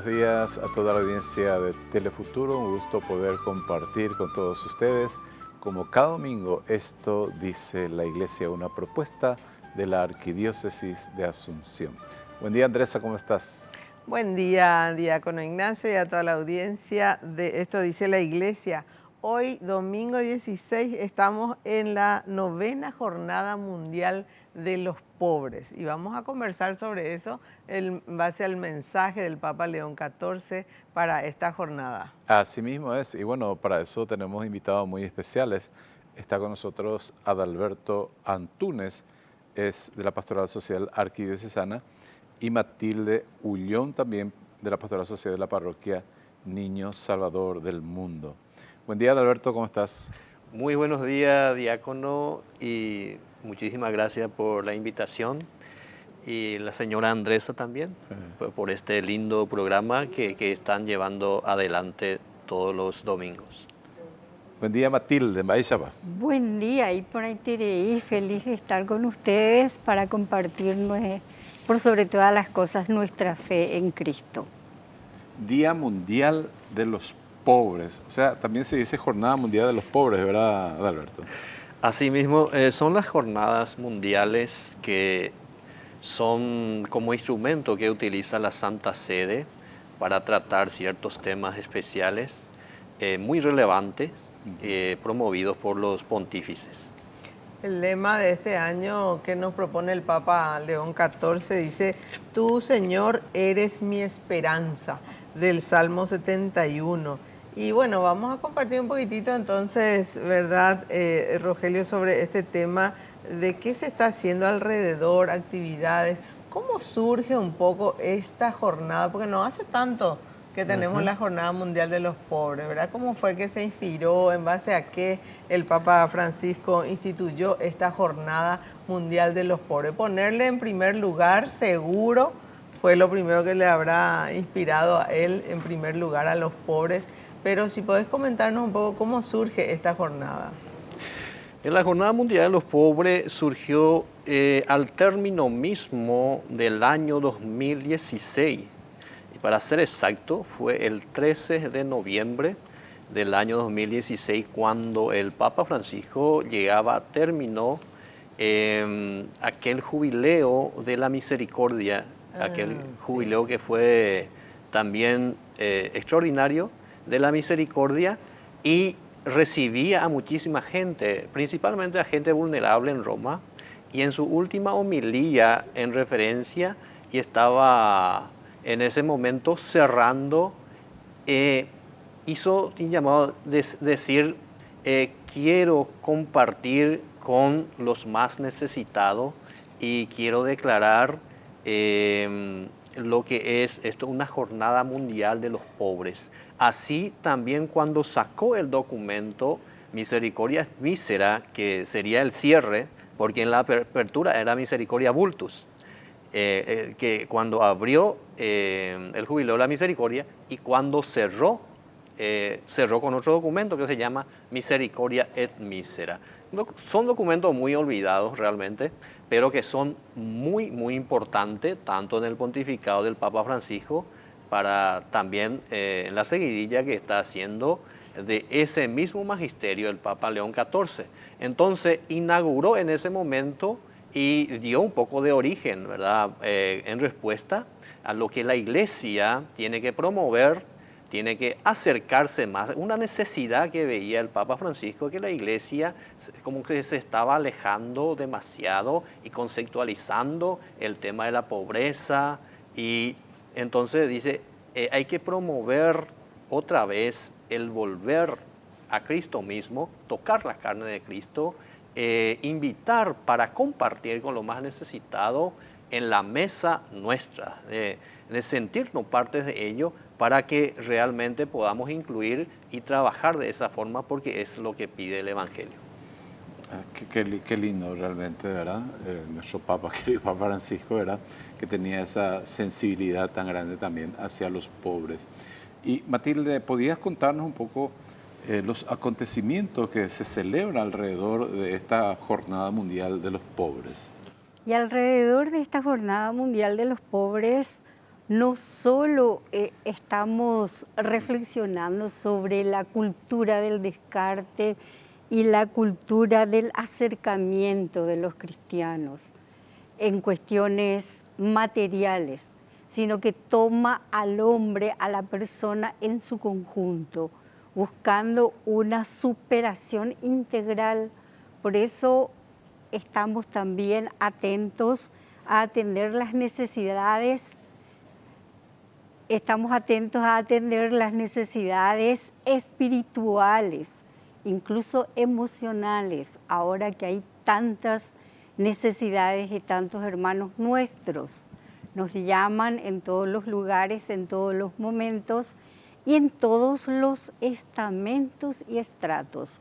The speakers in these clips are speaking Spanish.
días a toda la audiencia de Telefuturo. Un gusto poder compartir con todos ustedes, como cada domingo, esto dice la Iglesia, una propuesta de la Arquidiócesis de Asunción. Buen día, Andresa, ¿cómo estás? Buen día, diácono Ignacio, y a toda la audiencia de Esto dice la Iglesia. Hoy, domingo 16, estamos en la 9ª Jornada Mundial de los Pobres y vamos a conversar sobre eso en base al mensaje del Papa León XIV para esta jornada. Así mismo es, y bueno, para eso tenemos invitados muy especiales. Está con nosotros Adalberto Antúnez, es de la Pastoral Social Arquidiocesana, y Matilde Ullón, también de la Pastoral Social de la Parroquia Niño Salvador del Mundo. Buen día, Adalberto, ¿cómo estás? Muy buenos días, diácono, y muchísimas gracias por la invitación. Y la señora Andresa también, por este lindo programa que están llevando adelante todos los domingos. Buen día, Matilde, Maishaba. Buen día, y por ahí Tirei, feliz de estar con ustedes para compartir, por sobre todas las cosas, nuestra fe en Cristo. Día Mundial de los Pobres, o sea, también se dice Jornada Mundial de los Pobres, ¿verdad, Adalberto? Asimismo, son las jornadas mundiales que son como instrumento que utiliza la Santa Sede para tratar ciertos temas especiales muy relevantes, promovidos por los pontífices. El lema de este año que nos propone el Papa León XIV dice: Tú, Señor, eres mi esperanza, del Salmo 71. Y bueno, vamos a compartir un poquitito entonces, ¿verdad, Rogelio, sobre este tema de qué se está haciendo alrededor, actividades? ¿Cómo surge un poco esta jornada? Porque no hace tanto que tenemos la Jornada Mundial de los Pobres, ¿verdad? ¿Cómo fue que se inspiró? ¿En base a qué el Papa Francisco instituyó esta Jornada Mundial de los Pobres? Ponerle en primer lugar, seguro, fue lo primero que le habrá inspirado a él, en primer lugar, a los pobres. Pero si podés comentarnos un poco cómo surge esta jornada. La Jornada Mundial de los Pobres surgió al término mismo del año 2016. Y para ser exacto, fue el 13 de noviembre del año 2016 cuando el Papa Francisco llegaba a término aquel jubileo de la misericordia, aquel jubileo que fue también extraordinario de la misericordia, y recibía a muchísima gente, principalmente a gente vulnerable en Roma, y en su última homilía en referencia, y estaba en ese momento cerrando, hizo un llamado decir, quiero compartir con los más necesitados y quiero declarar lo que es esto, una jornada mundial de los pobres. Así también cuando sacó el documento Misericordia et Misera, que sería el cierre, porque en la apertura era Misericordia Vultus, que cuando abrió el jubileo de la misericordia, y cuando cerró con otro documento que se llama Misericordia et Misera. Son documentos muy olvidados realmente, pero que son muy, muy importantes, tanto en el pontificado del Papa Francisco, para también la seguidilla que está haciendo de ese mismo magisterio del Papa León XIV. Entonces inauguró en ese momento y dio un poco de origen, ¿verdad?, en respuesta a lo que la Iglesia tiene que promover, tiene que acercarse más, una necesidad que veía el Papa Francisco, que la Iglesia como que se estaba alejando demasiado y conceptualizando el tema de la pobreza, y entonces dice, hay que promover otra vez el volver a Cristo mismo, tocar la carne de Cristo, invitar para compartir con lo más necesitado en la mesa nuestra, de sentirnos parte de ello, para que realmente podamos incluir y trabajar de esa forma, porque es lo que pide el Evangelio. Qué lindo realmente, ¿verdad? Nuestro Papa, querido Papa Francisco, ¿verdad?, que tenía esa sensibilidad tan grande también hacia los pobres. Y Matilde, ¿podías contarnos un poco los acontecimientos que se celebran alrededor de esta Jornada Mundial de los Pobres? Y alrededor de esta Jornada Mundial de los Pobres no solo estamos reflexionando sobre la cultura del descarte y la cultura del acercamiento de los cristianos en cuestiones materiales, sino que toma al hombre, a la persona en su conjunto, buscando una superación integral. Por eso estamos también atentos a atender las necesidades. Estamos atentos a atender las necesidades espirituales, incluso emocionales, ahora que hay tantas necesidades de tantos hermanos nuestros. Nos llaman en todos los lugares, en todos los momentos y en todos los estamentos y estratos.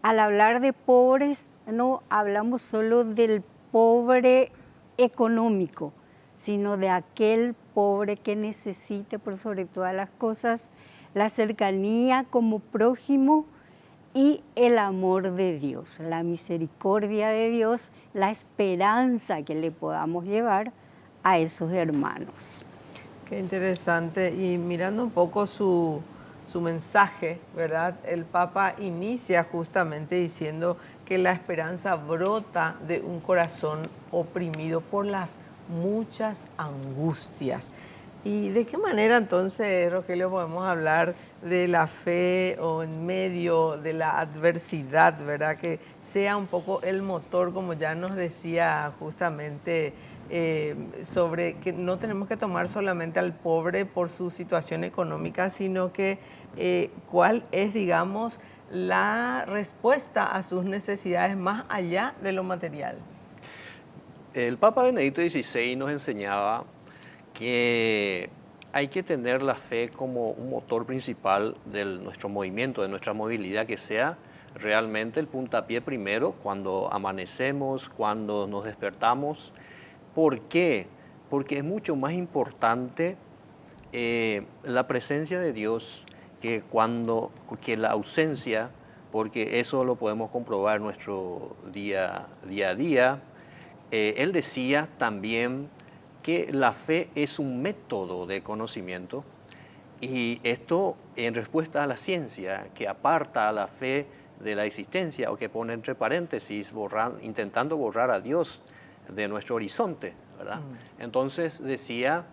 Al hablar de pobres, no hablamos solo del pobre económico, sino de aquel pobre que necesite, por sobre todas las cosas, la cercanía como prójimo y el amor de Dios, la misericordia de Dios, la esperanza que le podamos llevar a esos hermanos. Qué interesante. Y mirando un poco su mensaje, ¿verdad? El Papa inicia justamente diciendo que la esperanza brota de un corazón oprimido por las muchas angustias. ¿Y de qué manera entonces, Rogelio, podemos hablar de la fe o en medio de la adversidad, ¿verdad? Que sea un poco el motor, como ya nos decía justamente, sobre que no tenemos que tomar solamente al pobre por su situación económica, sino que cuál es, digamos, la respuesta a sus necesidades más allá de lo material. El Papa Benedicto XVI nos enseñaba que hay que tener la fe como un motor principal de nuestro movimiento, de nuestra movilidad, que sea realmente el puntapié primero cuando amanecemos, cuando nos despertamos. ¿Por qué? Porque es mucho más importante la presencia de Dios que la ausencia, porque eso lo podemos comprobar en nuestro día a día. Él decía también que la fe es un método de conocimiento, y esto en respuesta a la ciencia, que aparta a la fe de la existencia, o que pone entre paréntesis, intentando borrar a Dios de nuestro horizonte, ¿verdad? Entonces decía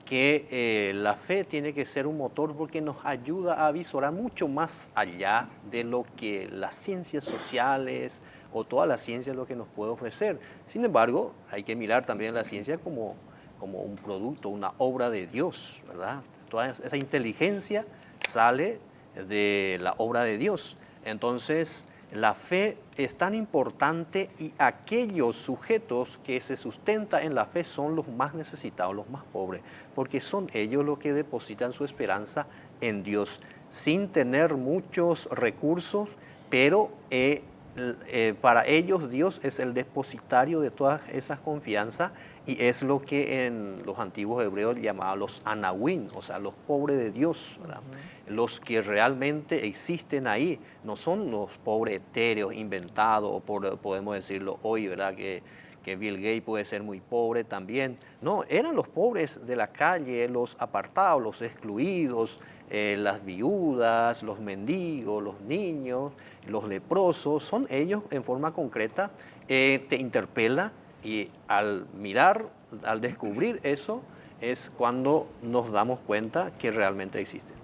que la fe tiene que ser un motor porque nos ayuda a visorar mucho más allá de lo que las ciencias sociales o toda la ciencia es lo que nos puede ofrecer. Sin embargo, hay que mirar también la ciencia como un producto, una obra de Dios, ¿verdad? Toda esa inteligencia sale de la obra de Dios. Entonces, la fe es tan importante, y aquellos sujetos que se sustentan en la fe son los más necesitados, los más pobres, porque son ellos los que depositan su esperanza en Dios, sin tener muchos recursos, pero para ellos Dios es el depositario de todas esas confianzas, y es lo que en los antiguos hebreos llamaban los anahuín, o sea, los pobres de Dios, ¿verdad? Los que realmente existen ahí, no son los pobres etéreos, inventados, o podemos decirlo hoy, ¿verdad? Que Bill Gates puede ser muy pobre también. No, eran los pobres de la calle, los apartados, los excluidos, las viudas, los mendigos, los niños, los leprosos. Son ellos en forma concreta. Te interpela, y al mirar, al descubrir eso, es cuando nos damos cuenta que realmente existen.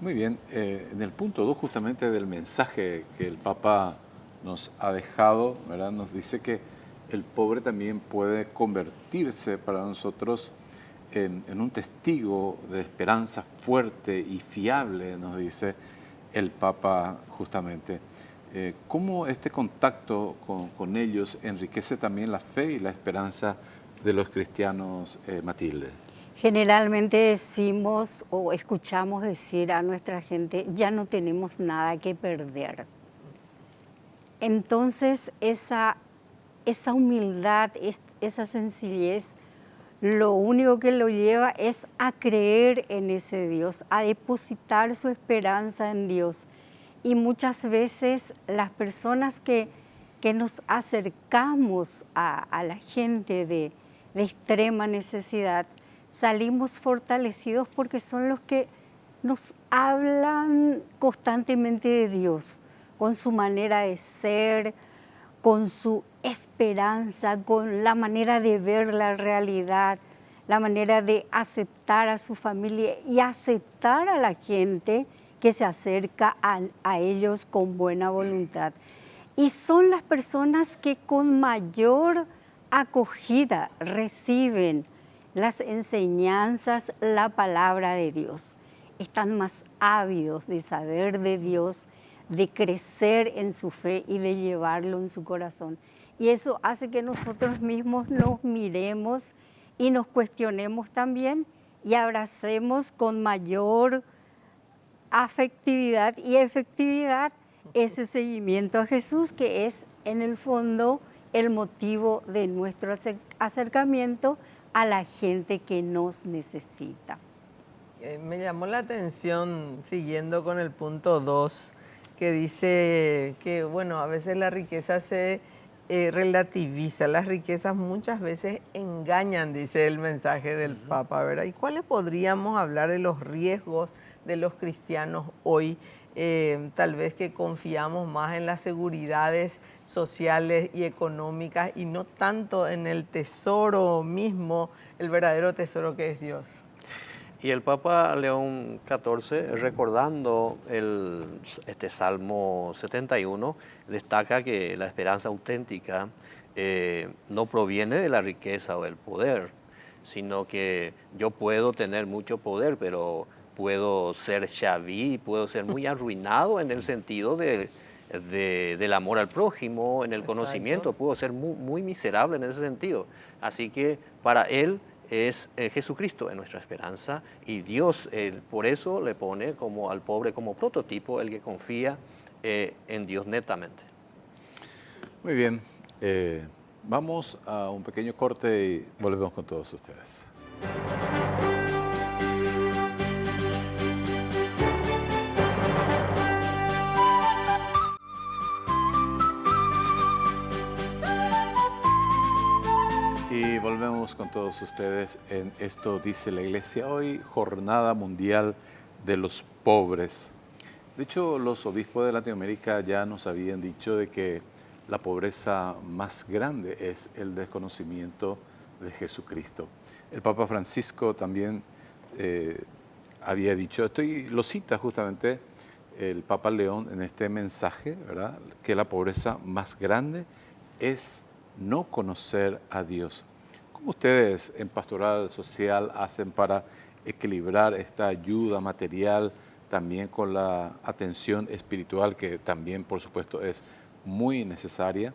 Muy bien, en el punto 2 justamente del mensaje que el Papa nos ha dejado, ¿verdad? Nos dice que el pobre también puede convertirse para nosotros en un testigo de esperanza fuerte y fiable, nos dice el Papa justamente. ¿Cómo este contacto con ellos enriquece también la fe y la esperanza de los cristianos, Matilde? Generalmente decimos o escuchamos decir a nuestra gente, ya no tenemos nada que perder. Entonces esa humildad, esa sencillez, lo único que lo lleva es a creer en ese Dios, a depositar su esperanza en Dios. Y muchas veces las personas que nos acercamos a la gente de extrema necesidad, salimos fortalecidos porque son los que nos hablan constantemente de Dios, con su manera de ser, con su esperanza, con la manera de ver la realidad, la manera de aceptar a su familia y aceptar a la gente que se acerca a ellos con buena voluntad. Y son las personas que con mayor acogida reciben las enseñanzas, la palabra de Dios. Están más ávidos de saber de Dios, de crecer en su fe y de llevarlo en su corazón. Y eso hace que nosotros mismos nos miremos y nos cuestionemos también y abracemos con mayor afectividad y efectividad ese seguimiento a Jesús, que es en el fondo el motivo de nuestro acercamiento a la gente que nos necesita. Me llamó la atención, siguiendo con el punto 2, que dice que, bueno, a veces la riqueza se relativiza, las riquezas muchas veces engañan, dice el mensaje del Papa, ¿verdad? ¿Y cuáles podríamos hablar de los riesgos de los cristianos hoy? Tal vez que confiamos más en las seguridades sociales y económicas y no tanto en el tesoro mismo, el verdadero tesoro que es Dios. Y el Papa León XIV, recordando este Salmo 71, destaca que la esperanza auténtica no proviene de la riqueza o del poder, sino que yo puedo tener mucho poder, pero puedo ser xaví, puedo ser muy arruinado en el sentido del amor al prójimo, en el conocimiento, puedo ser muy miserable en ese sentido. Así que para él es Jesucristo en nuestra esperanza y Dios por eso le pone como al pobre como prototipo, el que confía en Dios netamente. Muy bien, vamos a un pequeño corte y volvemos con todos ustedes. Y volvemos con todos ustedes en Esto Dice la Iglesia. Hoy, Jornada Mundial de los Pobres. De hecho, los obispos de Latinoamérica ya nos habían dicho de que la pobreza más grande es el desconocimiento de Jesucristo. El Papa Francisco también había dicho, lo cita justamente el Papa León en este mensaje, ¿verdad?, que la pobreza más grande es no conocer a Dios. ¿Cómo ustedes en Pastoral Social hacen para equilibrar esta ayuda material también con la atención espiritual, que también, por supuesto, es muy necesaria?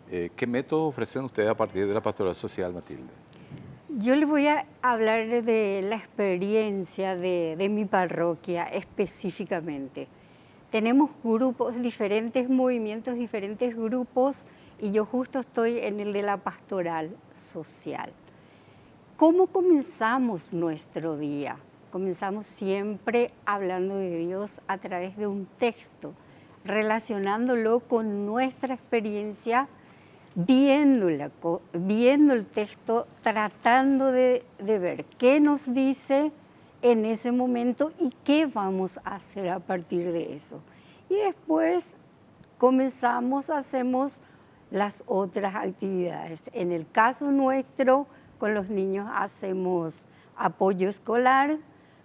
¿Qué métodos ofrecen ustedes a partir de la Pastoral Social, Matilde? Yo les voy a hablar de la experiencia de mi parroquia específicamente. Tenemos grupos, diferentes movimientos, diferentes grupos, y yo justo estoy en el de la pastoral social. ¿Cómo comenzamos nuestro día? Comenzamos siempre hablando de Dios a través de un texto, relacionándolo con nuestra experiencia, viendo el texto, tratando de ver qué nos dice en ese momento y qué vamos a hacer a partir de eso. Y después hacemos las otras actividades. En el caso nuestro, con los niños hacemos apoyo escolar,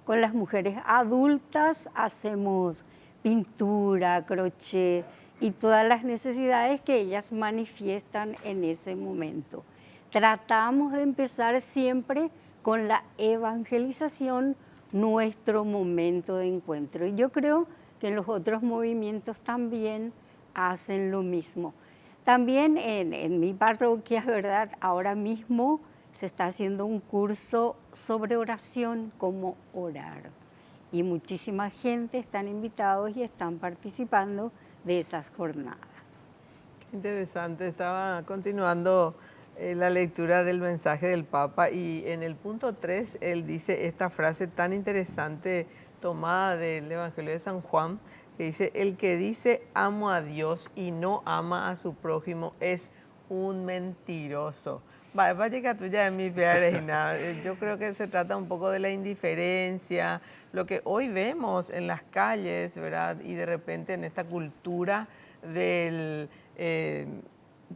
con las mujeres adultas hacemos pintura, crochet y todas las necesidades que ellas manifiestan en ese momento. Tratamos de empezar siempre con la evangelización, nuestro momento de encuentro. Y yo creo que los otros movimientos también hacen lo mismo. También en mi parroquia, ¿verdad?, ahora mismo se está haciendo un curso sobre oración, cómo orar. Y muchísima gente están invitados y están participando de esas jornadas. Qué interesante, estaba continuando la lectura del mensaje del Papa y en el punto 3 él dice esta frase tan interesante tomada del Evangelio de San Juan, que dice: el que dice amo a Dios y no ama a su prójimo es un mentiroso. vaya tuya de mi Regina. Yo creo que se trata un poco de la indiferencia, lo que hoy vemos en las calles, ¿verdad? Y de repente en esta cultura del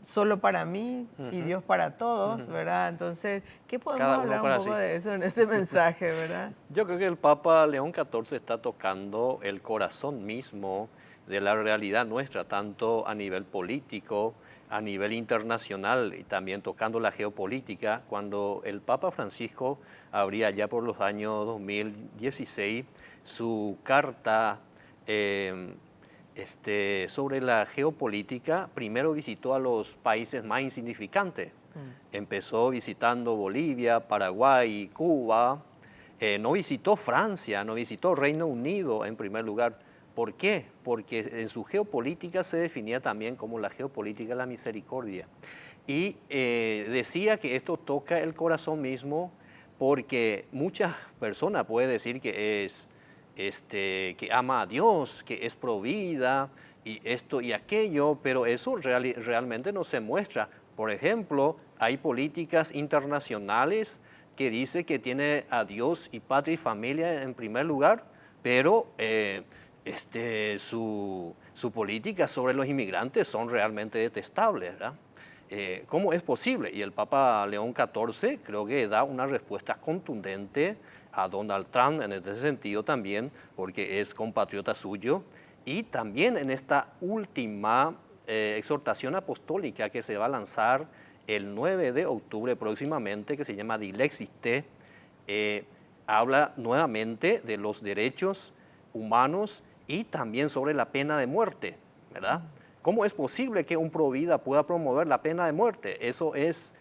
solo para mí y Dios para todos, ¿verdad? Entonces, ¿qué podemos Cada uno hablar un para poco sí. de eso en este mensaje, verdad? Yo creo que el Papa León XIV está tocando el corazón mismo de la realidad nuestra, tanto a nivel político, a nivel internacional y también tocando la geopolítica. Cuando el Papa Francisco abría ya por los años 2016 su carta sobre la geopolítica, primero visitó a los países más insignificantes. Empezó visitando Bolivia, Paraguay, Cuba. No visitó Francia, no visitó Reino Unido en primer lugar. ¿Por qué? Porque en su geopolítica se definía también como la geopolítica de la misericordia. Y decía que esto toca el corazón mismo porque muchas personas pueden decir que es que ama a Dios, que es provida y esto y aquello, pero eso realmente no se muestra. Por ejemplo, hay políticas internacionales que dice que tiene a Dios y patria y familia en primer lugar, pero su política sobre los inmigrantes son realmente detestables, ¿verdad? ¿Cómo es posible? Y el Papa León XIV creo que da una respuesta contundente a Donald Trump en este sentido también, porque es compatriota suyo, y también en esta última exhortación apostólica que se va a lanzar el 9 de octubre próximamente, que se llama Dilexis Te, habla nuevamente de los derechos humanos y también sobre la pena de muerte, ¿verdad? ¿Cómo es posible que un provida pueda promover la pena de muerte? Eso es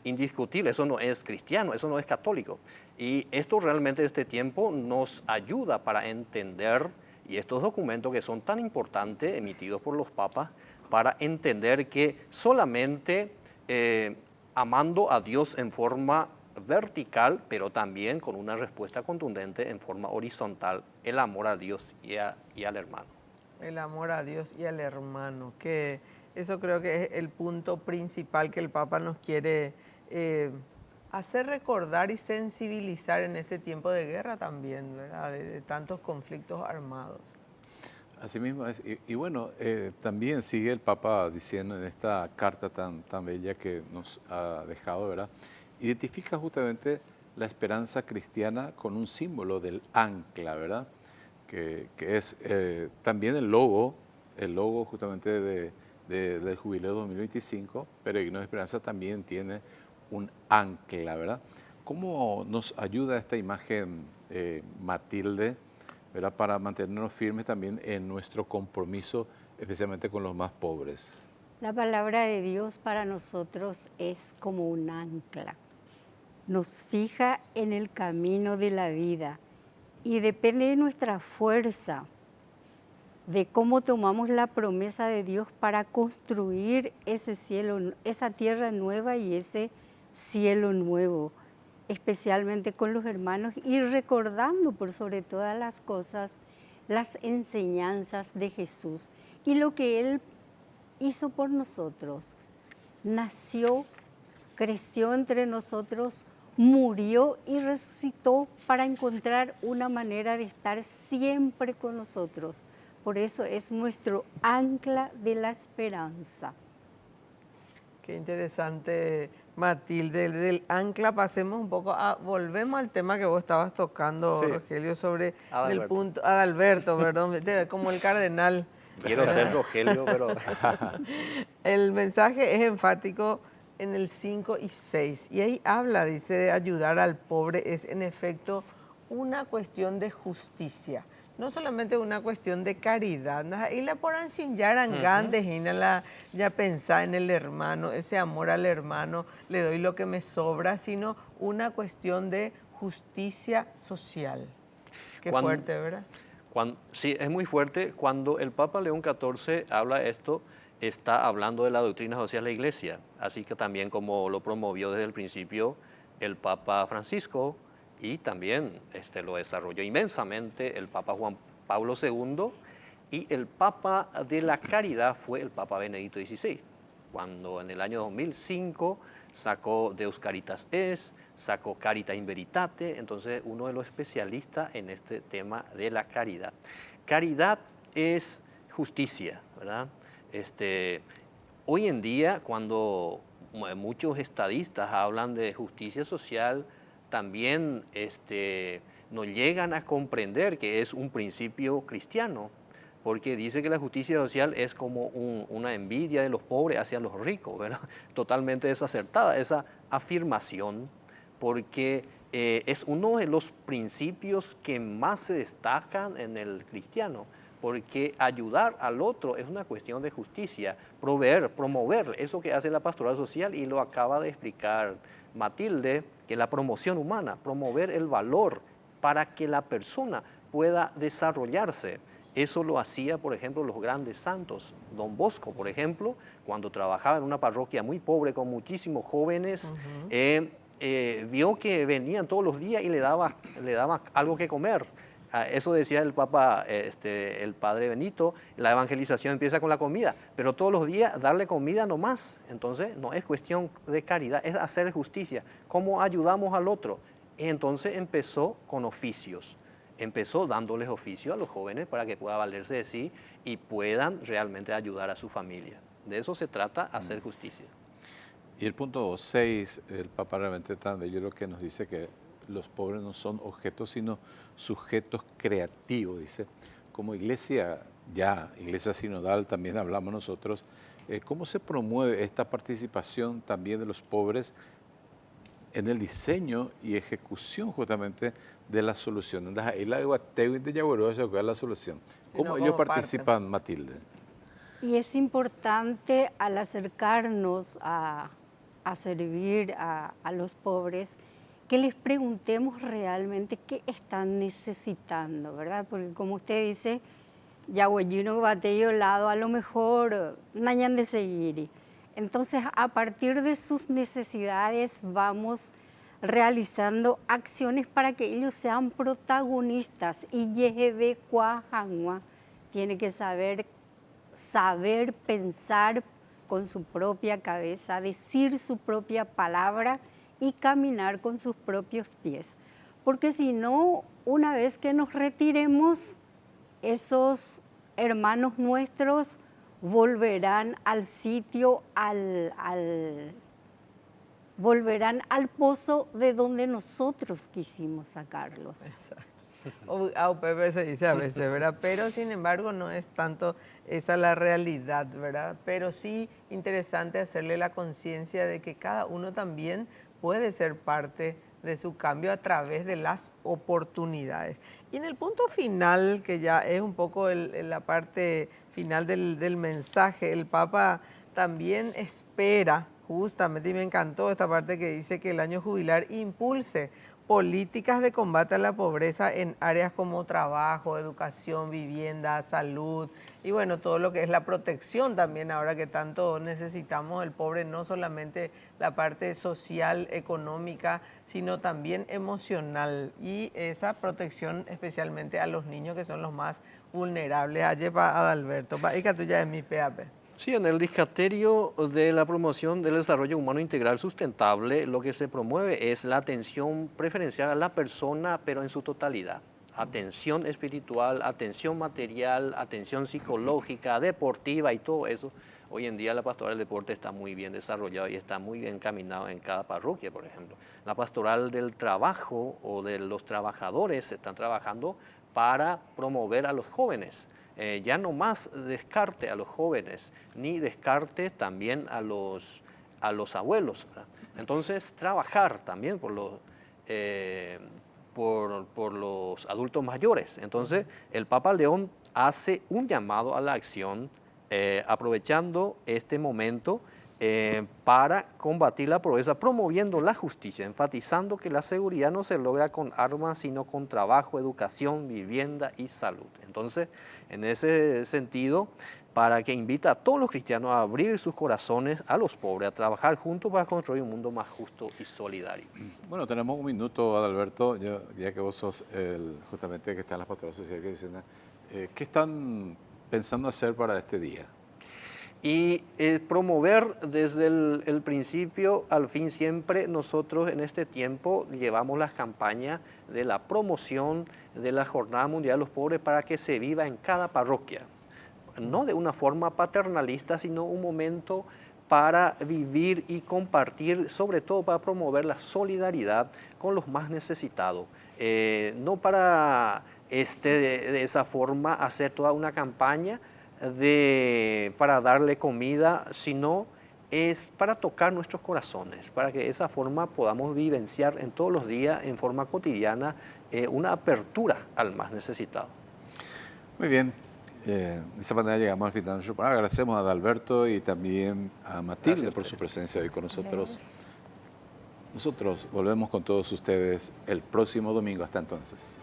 indiscutible, eso no es cristiano, eso no es católico. Y esto realmente este tiempo nos ayuda para entender, y estos documentos que son tan importantes, emitidos por los papas, para entender que solamente amando a Dios en forma vertical, pero también con una respuesta contundente en forma horizontal, el amor a Dios y al hermano. El amor a Dios y al hermano, que eso creo que es el punto principal que el Papa nos quiere hacer recordar y sensibilizar en este tiempo de guerra también, ¿verdad? De tantos conflictos armados. Así mismo es. Y bueno, también sigue el Papa diciendo en esta carta tan bella que nos ha dejado, ¿verdad? Identifica justamente la esperanza cristiana con un símbolo del ancla, ¿verdad? Que es también el logo justamente del Jubileo 2025, Peregrinos de Esperanza también tiene un ancla, ¿verdad? ¿Cómo nos ayuda esta imagen, Matilde, ¿verdad? Para mantenernos firmes también en nuestro compromiso, especialmente con los más pobres? La palabra de Dios para nosotros es como un ancla. Nos fija en el camino de la vida y depende de nuestra fuerza, de cómo tomamos la promesa de Dios para construir ese cielo, esa tierra nueva y ese cielo nuevo, especialmente con los hermanos y recordando por sobre todas las cosas las enseñanzas de Jesús y lo que Él hizo por nosotros. Nació, creció entre nosotros, murió y resucitó para encontrar una manera de estar siempre con nosotros. Por eso es nuestro ancla de la esperanza. Qué interesante, Matilde. Del ancla pasemos un poco volvemos al tema que vos estabas tocando, sí, Rogelio, sobre el punto, Adalberto, perdón, como el cardenal. Quiero ser Rogelio, pero... El mensaje es enfático en el 5 y 6, y ahí habla, dice, de ayudar al pobre es en efecto una cuestión de justicia, no solamente una cuestión de caridad. Y la poran sin yarangantes, ya pensar en el hermano, ese amor al hermano, le doy lo que me sobra, sino una cuestión de justicia social. Qué fuerte, ¿verdad? Sí, es muy fuerte. Cuando el Papa León XIV habla esto, está hablando de la doctrina social de la Iglesia, así que también como lo promovió desde el principio el Papa Francisco y también lo desarrolló inmensamente el Papa Juan Pablo II y el Papa de la Caridad fue el Papa Benedicto XVI. cuando en el año 2005 sacó Deus Caritas Es, sacó Carita in Veritate, entonces uno de los especialistas en este tema de la caridad. Caridad es justicia, ¿verdad? Hoy en día, cuando muchos estadistas hablan de justicia social, también no llegan a comprender que es un principio cristiano, porque dice que la justicia social es como una envidia de los pobres hacia los ricos, ¿verdad? Totalmente desacertada esa afirmación, porque es uno de los principios que más se destacan en el cristiano, porque ayudar al otro es una cuestión de justicia, proveer, promover, eso que hace la pastoral social, y lo acaba de explicar Matilde, que la promoción humana, promover el valor para que la persona pueda desarrollarse. Eso lo hacía, por ejemplo, los grandes santos. Don Bosco, por ejemplo, cuando trabajaba en una parroquia muy pobre con muchísimos jóvenes, vio que venían todos los días y le daba algo que comer. Eso decía el Papa, el Padre Benito, la evangelización empieza con la comida, pero todos los días darle comida no más. Entonces no es cuestión de caridad, es hacer justicia. ¿Cómo ayudamos al otro? Entonces empezó con oficios. Empezó dándoles oficio a los jóvenes para que puedan valerse de sí y puedan realmente ayudar a su familia. De eso se trata, hacer justicia. Y el punto 6, el Papa realmente tan bello lo que nos dice que los pobres no son objetos, sino sujetos creativos, dice. Como iglesia, iglesia sinodal, también hablamos nosotros, ¿cómo se promueve esta participación también de los pobres en el diseño y ejecución justamente de la solución? La solución. ¿Cómo ellos participan, Matilde? Y es importante al acercarnos a servir a los pobres, que les preguntemos realmente qué están necesitando, ¿verdad? Porque como usted dice, Yahuayino Bateyo Lado, a lo mejor nayan de seguir. Entonces, a partir de sus necesidades vamos realizando acciones para que ellos sean protagonistas. Y Yehebe Cuajangua tiene que saber pensar con su propia cabeza, decir su propia palabra y caminar con sus propios pies. Porque si no, una vez que nos retiremos, esos hermanos nuestros volverán al sitio, volverán al pozo de donde nosotros quisimos sacarlos. Exacto. A UPP se dice a veces, ¿verdad? Pero sin embargo no es tanto esa la realidad, ¿verdad? Pero sí interesante hacerle la conciencia de que cada uno también puede ser parte de su cambio a través de las oportunidades. Y en el punto final, que ya es un poco la parte final del mensaje, el Papa también espera, justamente, y me encantó esta parte que dice que el año jubilar impulse políticas de combate a la pobreza en áreas como trabajo, educación, vivienda, salud y bueno, todo lo que es la protección también ahora que tanto necesitamos el pobre, no solamente la parte social, económica, sino también emocional y esa protección especialmente a los niños que son los más vulnerables. Ayer para Adalberto, para tuya es mi PAP. Sí, en el Dicasterio de la Promoción del Desarrollo Humano Integral Sustentable, lo que se promueve es la atención preferencial a la persona, pero en su totalidad. Atención espiritual, atención material, atención psicológica, deportiva y todo eso. Hoy en día la pastoral del deporte está muy bien desarrollada y está muy bien encaminado en cada parroquia, por ejemplo. La pastoral del trabajo o de los trabajadores están trabajando para promover a los jóvenes. Ya no más descarte a los jóvenes, ni descarte también a los abuelos, ¿verdad? Entonces, trabajar también por los adultos mayores. Entonces, el Papa León hace un llamado a la acción, aprovechando este momento para combatir la pobreza, promoviendo la justicia, enfatizando que la seguridad no se logra con armas, sino con trabajo, educación, vivienda y salud. Entonces, en ese sentido, para que invita a todos los cristianos a abrir sus corazones a los pobres, a trabajar juntos para construir un mundo más justo y solidario. Bueno, tenemos un minuto, Adalberto, ya que vos sos justamente que está en la pastoral social cristiana, ¿qué están pensando hacer para este día? Y promover desde el principio al fin siempre. Nosotros en este tiempo llevamos las campañas de la promoción de la Jornada Mundial de los Pobres para que se viva en cada parroquia. No de una forma paternalista, sino un momento para vivir y compartir, sobre todo para promover la solidaridad con los más necesitados. No para de esa forma hacer toda una campaña para darle comida, sino es para tocar nuestros corazones, para que de esa forma podamos vivenciar en todos los días, en forma cotidiana, una apertura al más necesitado. Muy bien, de esa manera llegamos al final de nuestro programa. Agradecemos a Adalberto y también a Matilde por su presencia hoy con nosotros. Nosotros volvemos con todos ustedes el próximo domingo. Hasta entonces.